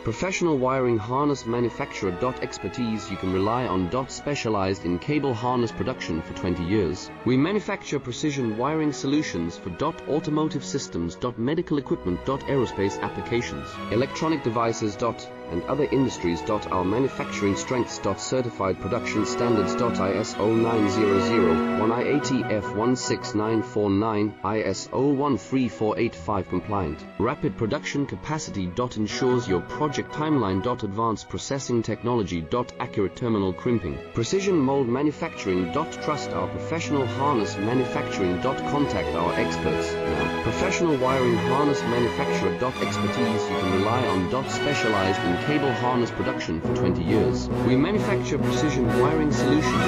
Professional wiring harness manufacturer. Expertise you can rely on. Specialized in cable harness production for 20 years. We manufacture precision wiring solutions for automotive systems. Medical equipment. Aerospace applications. Electronic devices. And other industries. Our manufacturing strengths. Certified production standards. ISO 9001 IATF 16949 ISO 13485 compliant. Rapid production capacity. Ensures your project timeline. Advanced processing technology. Accurate terminal crimping. Precision mold manufacturing. Trust our professional harness manufacturing. Contact our experts now. Professional wiring harness manufacturer. Expertise you can rely on. Specialized in cable harness production for 20 years. We manufacture precision wiring solutions.